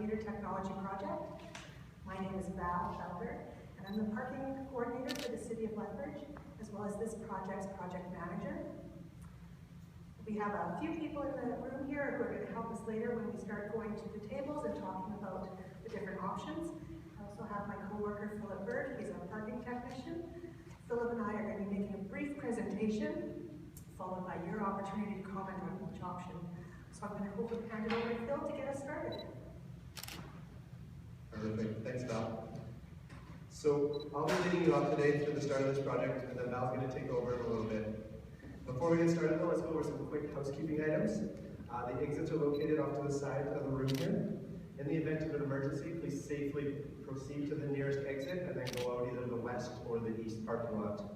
meter technology project. My name is Val Felder, and I'm the parking coordinator for the City of Lethbridge, as well as this project's project manager. We have a few people in the room here who are going to help us later when we start going to the tables and talking about the different options. I also have my co-worker Philip Bird, he's a parking technician. Philip and I are going to be making a brief presentation, followed by your opportunity to comment on each option. So I'm going to hopefully hand it over to Phil to get us started. Perfect, thanks Val. So I'll be leading you off today through the start of this project, and then Val's going to take over in a little bit. Before we get started though, let's go over some quick housekeeping items. The exits are located off to the side of the room here. In the event of an emergency, please safely proceed to the nearest exit and then go out either the west or the east parking lot.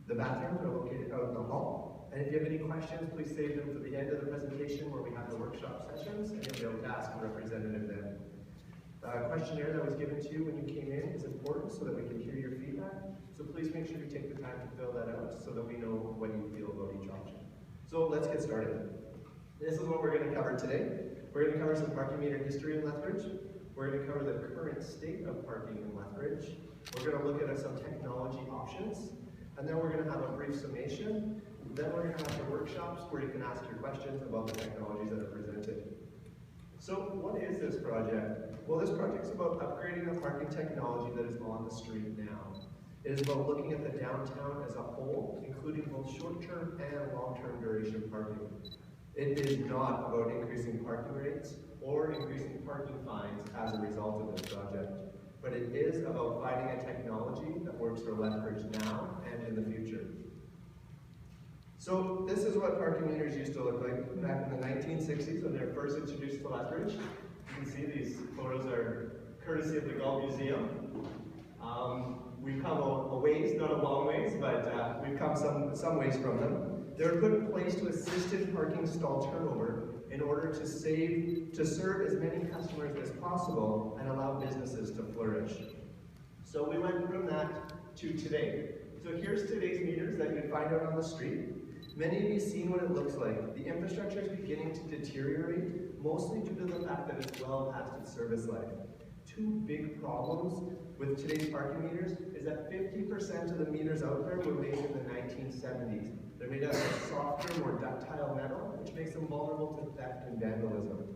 The bathrooms are located out in the hall. And if you have any questions, please save them for the end of the presentation where we have the workshop sessions, and you'll be able to ask a representative then. The questionnaire that was given to you when you came in is important so that we can hear your feedback. So please make sure you take the time to fill that out so that we know what you feel about each option. So let's get started. This is what we're going to cover today. We're going to cover some parking meter history in Lethbridge. We're going to cover the current state of parking in Lethbridge. We're going to look at some technology options. And then we're going to have a brief summation. Then we're going to have the workshops where you can ask your questions about the technologies that are presented. So what is this project? Well, this project is about upgrading the parking technology that is on the street now. It is about looking at the downtown as a whole, including both short-term and long-term duration parking. It is not about increasing parking rates or increasing parking fines as a result of this project, but it is about finding a technology that works for Lethbridge now and in the future. So this is what parking meters used to look like back in the 1960s when they were first introduced to Lethbridge. You can see these photos are courtesy of the Gulf Museum. We've come a ways, not a long ways, but we've come some ways from them. They were put in place to assist in parking stall turnover in order to serve as many customers as possible and allow businesses to flourish. So we went from that to today. So here's today's meters that you can find out on the street. Many of you have seen what it looks like. The infrastructure is beginning to deteriorate, mostly due to the fact that it's well past its service life. Two big problems with today's parking meters is that 50% of the meters out there were made in the 1970s. They're made out of softer, more ductile metal, which makes them vulnerable to theft and vandalism.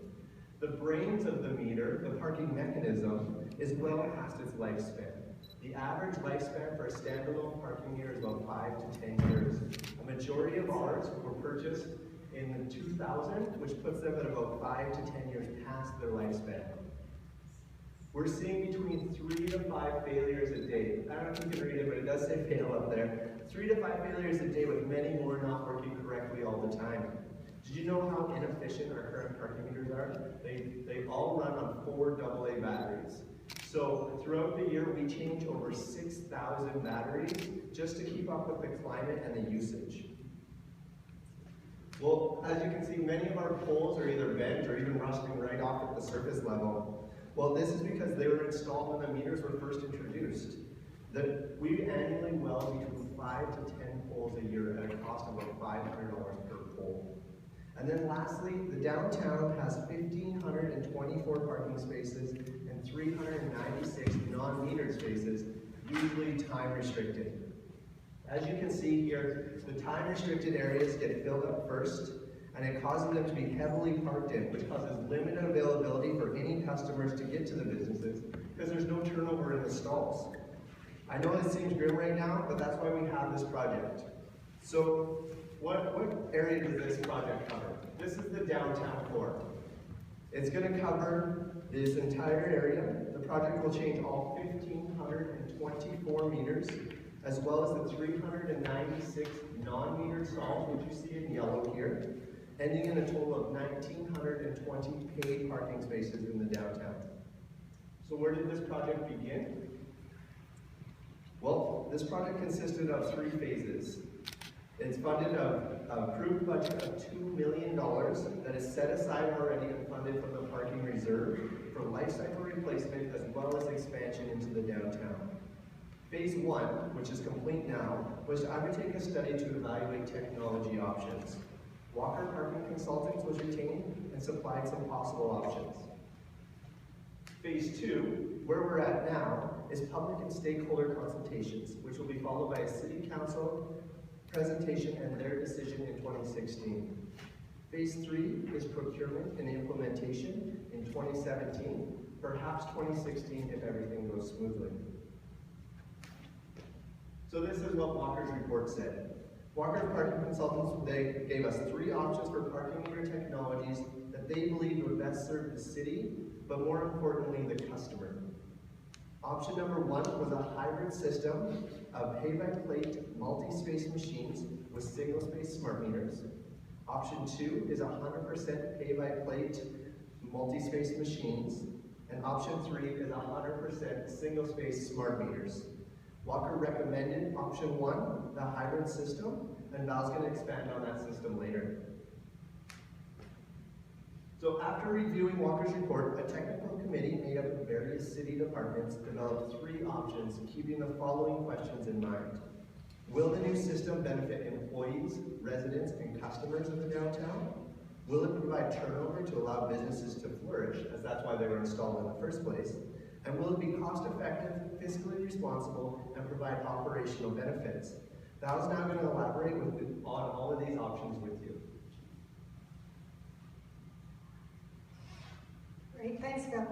The brains of the meter, the parking mechanism, is well past its lifespan. The average lifespan for a standalone parking meter is about 5 to 10 years. A majority of ours were purchased in 2000, which puts them at about 5 to 10 years past their lifespan. We're seeing between 3 to 5 failures a day. I don't know if you can read it, but it does say fail up there. 3 to 5 failures a day with many more not working correctly all the time. Did you know how inefficient our current parking meters are? They all run on 4 AA batteries. So throughout the year, we change over 6,000 batteries just to keep up with the climate and the usage. Well, as you can see, many of our poles are either bent or even rusting right off at the surface level. Well, this is because they were installed when the meters were first introduced. We annually weld between 5 to 10 poles a year at a cost of about $500 per pole. And then lastly, the downtown has 1,524 parking spaces and 396 non-metered spaces, usually time restricted. As you can see here, the time restricted areas get filled up first, and it causes them to be heavily parked in, which causes limited availability for any customers to get to the businesses because there's no turnover in the stalls. I know this seems grim right now, but that's why we have this project. So what area does this project cover? This is the downtown core. It's going to cover this entire area. The project will change all 1,524 meters, as well as the 396 non-metered stalls, which you see in yellow here, ending in a total of 1,920 paid parking spaces in the downtown. So where did this project begin? Well, this project consisted of 3 phases. It's funded an approved budget of $2 million that is set aside already and funded from the parking reserve for life cycle replacement as well as expansion into the downtown. Phase 1, which is complete now, was to undertake a study to evaluate technology options. Walker Parking Consultants was retained and supplied some possible options. Phase 2, where we're at now, is public and stakeholder consultations, which will be followed by a city council presentation and their decision in 2016. Phase 3 is procurement and implementation in 2017, perhaps 2016 if everything goes smoothly. So this is what Walker's report said. Walker's parking consultants, they gave us 3 options for parking meter technologies that they believed would best serve the city, but more importantly, the customer. Option number 1 was a hybrid system of pay-by-plate multi-space machines with single-space smart meters. Option 2 is 100% pay-by-plate multi-space machines. And option 3 is 100% single-space smart meters. Walker recommended option 1, the hybrid system, and Val's going to expand on that system later. So after reviewing Walker's report, a technical committee made up of various city departments developed 3 options, keeping the following questions in mind. Will the new system benefit employees, residents, and customers of the downtown? Will it provide turnover to allow businesses to flourish, as that's why they were installed in the first place? And will it be cost-effective, fiscally responsible, and provide operational benefits? Val's now going to elaborate on all of these options with you. Great, thanks, Phil.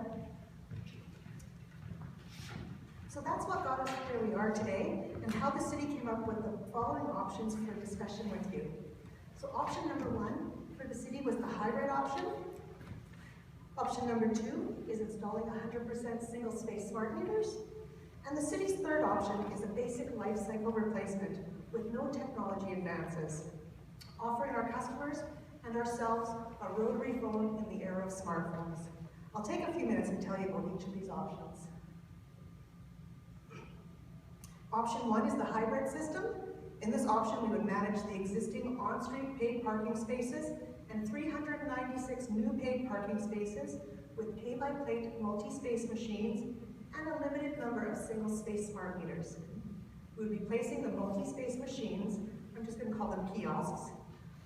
So that's what got us where we are today, and how the city came up with the following options for discussion with you. So option number 1 for the city was the hybrid option. Option number 2 is installing 100% single-space smart meters. And the city's third option is a basic life cycle replacement with no technology advances, offering our customers and ourselves a rotary phone in the era of smartphones. I'll take a few minutes and tell you about each of these options. Option 1 is the hybrid system. In this option, we would manage the existing on-street paid parking spaces and 396 new paid parking spaces with pay-by-plate multi-space machines and a limited number of single-space smart meters. We would be placing the multi-space machines, I'm just going to call them kiosks,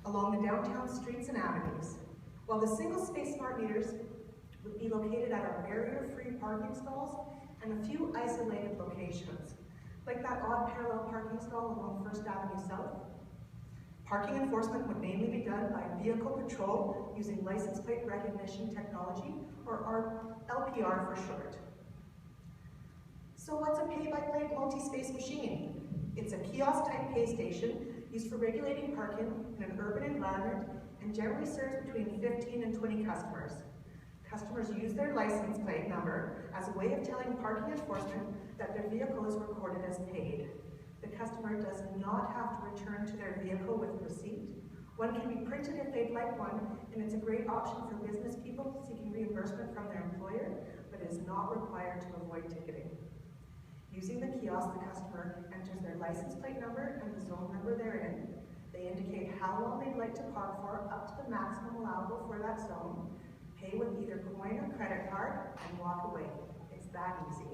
along the downtown streets and avenues, while the single-space smart meters would be located at our barrier-free parking stalls and a few isolated locations, like that odd parallel parking stall along 1st Avenue South. Parking enforcement would mainly be done by vehicle patrol using license plate recognition technology, or LPR for short. So what's a pay-by-plate multi-space machine? It's a kiosk-type pay station used for regulating parking in an urban environment and generally serves between 15 and 20 customers. Customers use their license plate number as a way of telling parking enforcement that their vehicle is recorded as paid. The customer does not have to return to their vehicle with a receipt. One can be printed if they'd like one, and it's a great option for business people seeking reimbursement from their employer, but is not required to avoid ticketing. Using the kiosk, the customer enters their license plate number and the zone number they're in. They indicate how long they'd like to park for, up to the maximum allowable for that zone, pay with either coin or credit card, and walk away. It's that easy.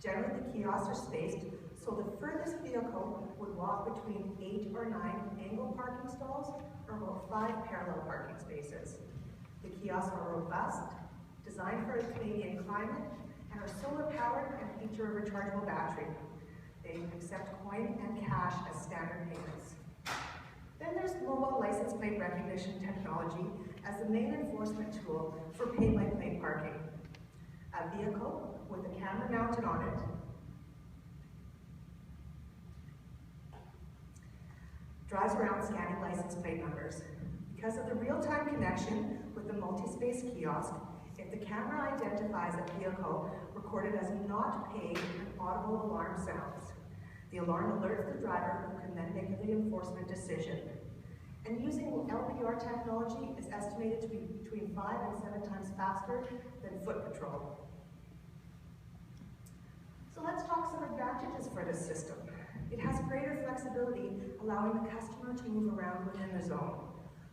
Generally, the kiosks are spaced, so the furthest vehicle would walk between 8 or 9 angled parking stalls, or about 5 parallel parking spaces. The kiosks are robust, designed for the Canadian climate, and are solar powered and feature a rechargeable battery. They accept coin and cash as standard payments. Then there's mobile license plate recognition technology as the main enforcement tool for pay-by-plate parking. A vehicle with a camera mounted on it drives around scanning license plate numbers. Because of the real-time connection with the multi-space kiosk, if the camera identifies a vehicle recorded as not paid, an audible alarm sounds. The alarm alerts the driver, who can then make the enforcement decision. And using LPR technology is estimated to be between 5 and 7 times faster than foot patrol. So let's talk some advantages for this system. It has greater flexibility, allowing the customer to move around within the zone.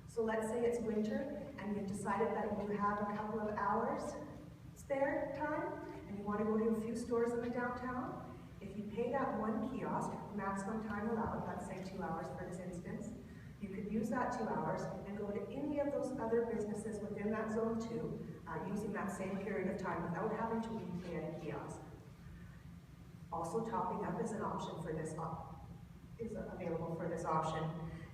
So let's say it's winter and you've decided that you have a couple of hours spare time and you want to go to a few stores in the downtown. If you pay that one kiosk, maximum time allowed, let's say 2 hours for this instance, You could use that 2 hours and go to any of those other businesses within that zone 2 using that same period of time without having to repay at a kiosk. Also, topping up is an option for this is available for this option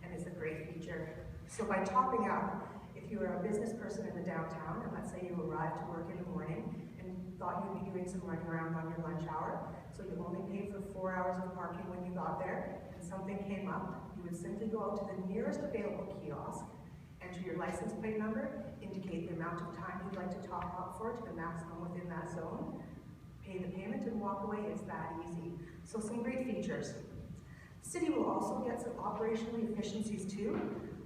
and is a great feature. So by topping up, if you are a business person in the downtown, and let's say you arrived to work in the morning and thought you'd be doing some running around on your lunch hour, so you only paid for 4 hours of parking when you got there, and something came up, you would simply go out to the nearest available kiosk, enter your license plate number, indicate the amount of time you'd like to top up for to the maximum within that zone, pay the payment and walk away. It's that easy. So some great features. The city will also get some operational efficiencies too.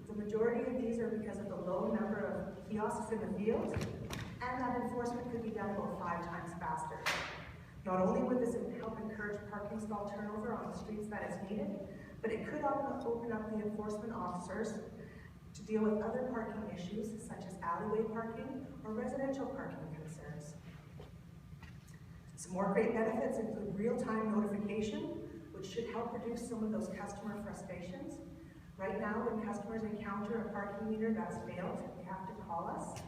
The majority of these are because of the low number of kiosks in the field, and that enforcement could be done about 5 times faster. Not only would this help encourage parking stall turnover on the streets that is needed, but it could open up the enforcement officers to deal with other parking issues such as alleyway parking or residential parking concerns. Some more great benefits include real-time notification, which should help reduce some of those customer frustrations. Right now, when customers encounter a parking meter that's failed, they have to call us.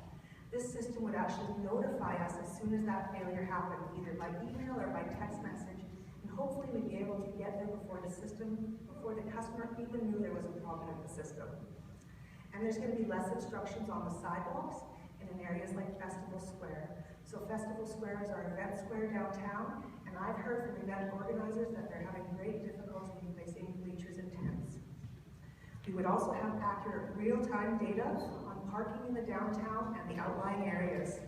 This system would actually notify us as soon as that failure happened, either by email or by text message, and hopefully we'd be able to get there before the customer even knew there was a problem in the system. And there's going to be less obstructions on the sidewalks and in areas like Festival Square. So Festival Square is our event square downtown, and I've heard from event organizers that they're having great difficulty in placing bleachers and tents. We would also have accurate real-time data on parking in the downtown and the outlying areas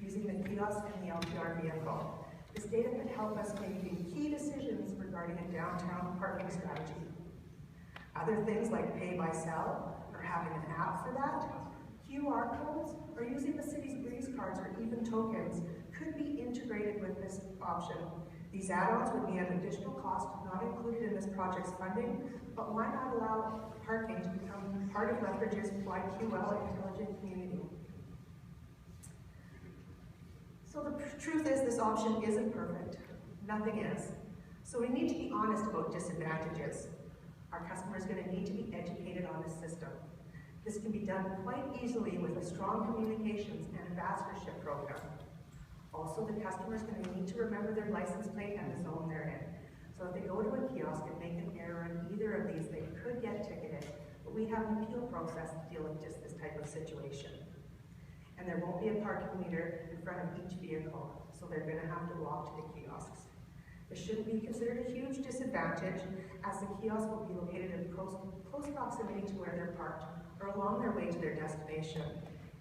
using the kiosk and the LPR vehicle. This data could help us make key decisions regarding a downtown parking strategy. Other things like pay by cell, or having an app for that, QR codes, or using the city's breeze cards or even tokens could be integrated with this option. These add-ons would be an additional cost not included in this project's funding, but why not allow parking to become part of Lethbridge's YQL intelligent community? So the truth is this option isn't perfect. Nothing is. So we need to be honest about disadvantages. Our customer is going to need to be educated on this system. This can be done quite easily with a strong communications and ambassadorship program. Also, the customer is going to need to remember their license plate and the zone they're in. So if they go to a kiosk and make an error in either of these, they could get ticketed, but we have an appeal process to deal with just this type of situation. And there won't be a parking meter in front of each vehicle, so they're going to have to walk to the kiosks. This shouldn't be considered a huge disadvantage, as the kiosk will be located in close proximity to where they're parked or along their way to their destination.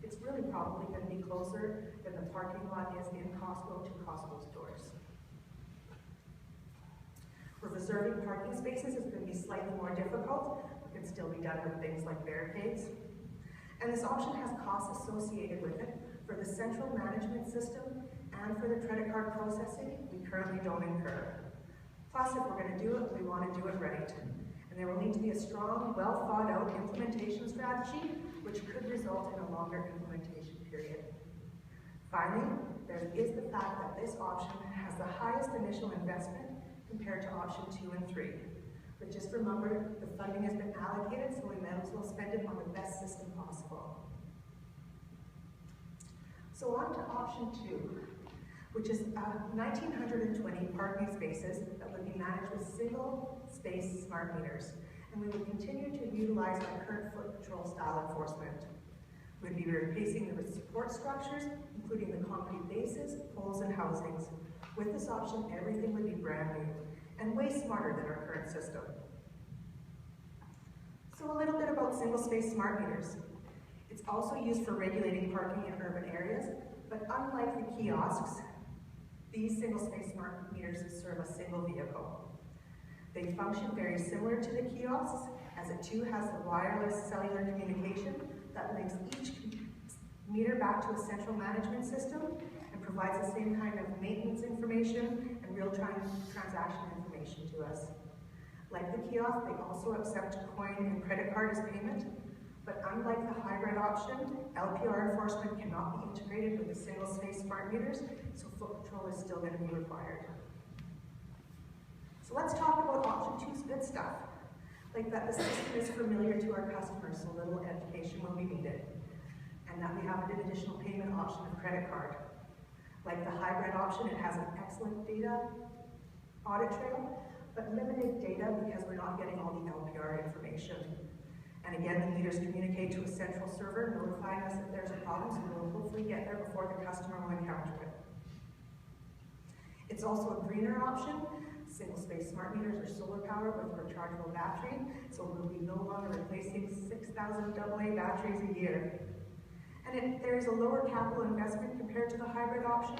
It's really probably going to be closer than the parking lot is in Costco to Costco's doors. Reserving parking spaces is going to be slightly more difficult, but can still be done with things like barricades. And this option has costs associated with it for the central management system and for the credit card processing we currently don't incur. Plus, if we're going to do it, we want to do it right. And there will need to be a strong, well-thought-out implementation strategy, which could result in a longer implementation period. Finally, there is the fact that this option has the highest initial investment compared to option 2 and 3. But just remember, the funding has been allocated, so we might as well spend it on the best system possible. So on to option 2, which is 1,920 parking spaces that would be managed with single-space smart meters. And we would continue to utilize our current foot patrol style enforcement. We'd be replacing the support structures, including the concrete bases, poles, and housings. With this option, everything would be brand new and way smarter than our current system. So a little bit about single-space smart meters. It's also used for regulating parking in urban areas, but unlike the kiosks, these single-space smart meters serve a single vehicle. They function very similar to the kiosks, as it too has the wireless cellular communication that links each meter back to a central management system and provides the same kind of maintenance information and real-time transaction information to us. Like the kiosk, they also accept coin and credit card as payment, but unlike the hybrid option, LPR enforcement cannot be integrated with the single-space smart meters, so foot patrol is still going to be required. So let's talk about option 2's good stuff. like that the system is familiar to our customers, so little education will be needed, and that we have an additional payment option of credit card. Like the hybrid option, it has an excellent data audit trail, but limited data because we're not getting all the LPR information. And again, the meters communicate to a central server notifying us if there's a problem, so we'll hopefully get there before the customer will encounter it. It's also a greener option. Single-space smart meters are solar powered with a rechargeable battery, so we'll be no longer replacing 6,000 AA batteries a year. And there is a lower capital investment compared to the hybrid option,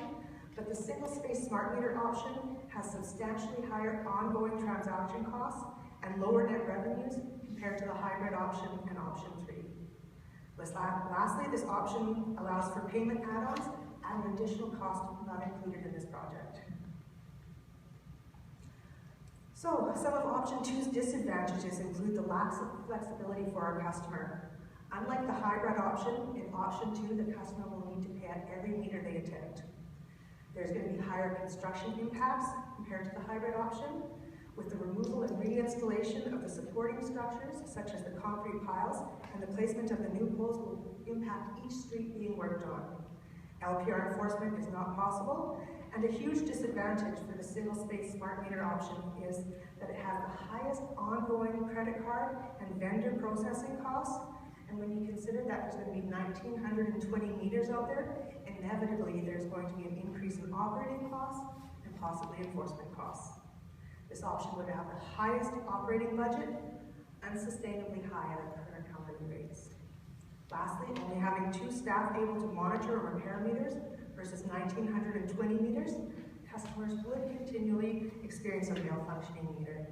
but the single-space smart meter option has substantially higher ongoing transaction costs and lower net revenues compared to the hybrid option and option 3. Lastly, this option allows for payment add-ons at an additional cost not included in this project. So, some of option 2's disadvantages include the lack of flexibility for our customer. Unlike the hybrid option, in option 2, the customer will need to pay at every meter they attend. There's going to be higher construction impacts compared to the hybrid option, with the removal and reinstallation of the supporting structures, such as the concrete piles, and the placement of the new poles will impact each street being worked on. LPR enforcement is not possible, and a huge disadvantage for the single-space smart meter option is that it has the highest ongoing credit card and vendor processing costs. And when you consider that there's going to be 1,920 meters out there, inevitably there's going to be an increase in operating costs and possibly enforcement costs. This option would have the highest operating budget, unsustainably high at our current hourly rates. Lastly, only having 2 staff able to monitor and repair meters versus 1,920 meters, customers would continually experience a malfunctioning meter.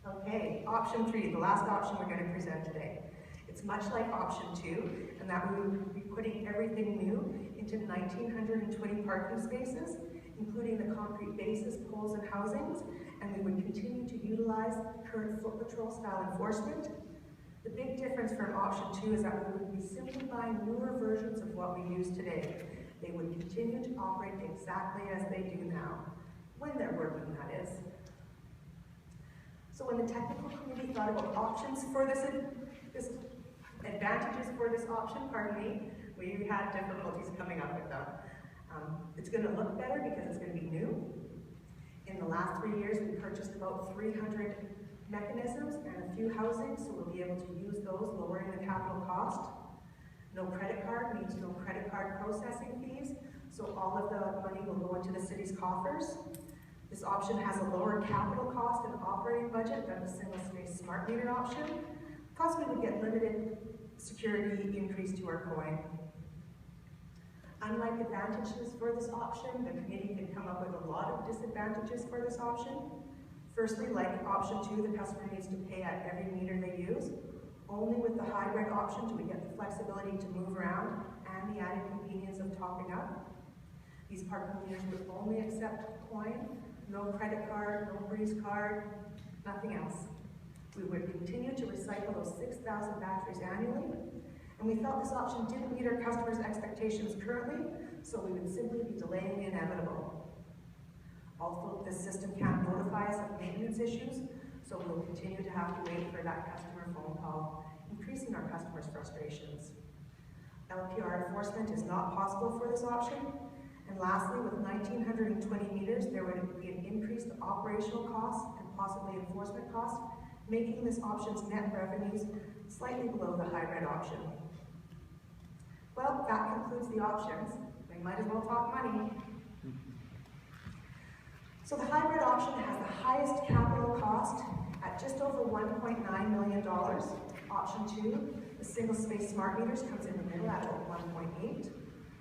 Okay, option 3, the last option we're going to present today. It's much like option 2, in that we would be putting everything new into 1,920 parking spaces, including the concrete bases, poles, and housings, and we would continue to utilize current foot patrol style enforcement. The big difference from option 2 is that we would be simply buying newer versions of what we use today. They would continue to operate exactly as they do now, when they're working, that is. So when the technical committee thought about options for this advantages for this option, we had difficulties coming up with them. It's going to look better because it's going to be new. In the last 3 years, we purchased about 300 mechanisms and a few housings, so we'll be able to use those, lowering the capital cost. No credit card means no credit card processing fees, so all of the money will go into the city's coffers. This option has a lower capital cost and operating budget than the single-space smart meter option. Plus, we would get limited security increase to our coin. Unlike advantages for this option, the committee can come up with a lot of disadvantages for this option. Firstly, like option 2, the customer needs to pay at every meter they use. Only with the hybrid option do we get the flexibility to move around and the added convenience of topping up. These parking meters would only accept coin, no credit card, no breeze card, nothing else. We would continue to recycle those 6,000 batteries annually, and we felt this option didn't meet our customers' expectations currently, so we would simply be delaying the inevitable. Also, this system can't notify us of maintenance issues, so we'll continue to have to wait for that customer phone call, increasing our customers' frustrations. LPR enforcement is not possible for this option. And lastly, with 1,920 meters, there would be an increased operational cost and possibly enforcement cost, making this option's net revenues slightly below the hybrid option. Well, that concludes the options. We might as well talk money. So the hybrid option has the highest capital cost at just over $1.9 million. Option 2, the single-space smart meters, comes in the middle at about 1.8.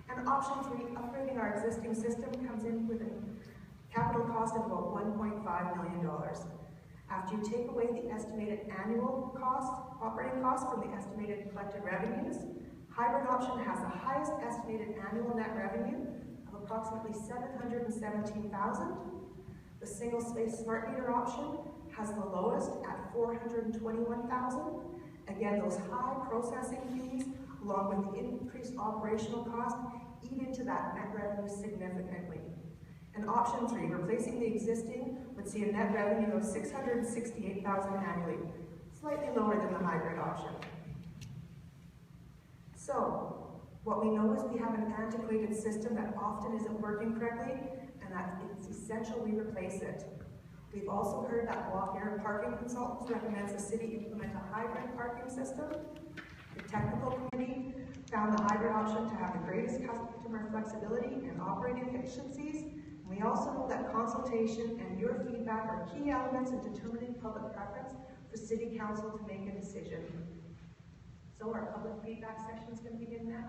And option 3, upgrading our existing system, comes in with a capital cost of about $1.5 million. After you take away the estimated annual cost, operating cost from the estimated collected revenues, hybrid option has the highest estimated annual net revenue of approximately $717,000. The single-space smart meter option has the lowest at $421,000. Again, those high processing fees, along with the increased operational cost, eat into that net revenue significantly. And option 3, replacing the existing, would see a net revenue of $668,000 annually, slightly lower than the hybrid option. So, what we know is we have an antiquated system that often isn't working correctly, and that it's essential we replace it. We've also heard that Block Air Parking Consultants recommends the city implement a hybrid parking system. The technical committee found the hybrid option to have the greatest customer flexibility and operating efficiencies. And we also know that consultation and your feedback are key elements in determining public preference for City Council to make a decision. So our public feedback session is going to begin now.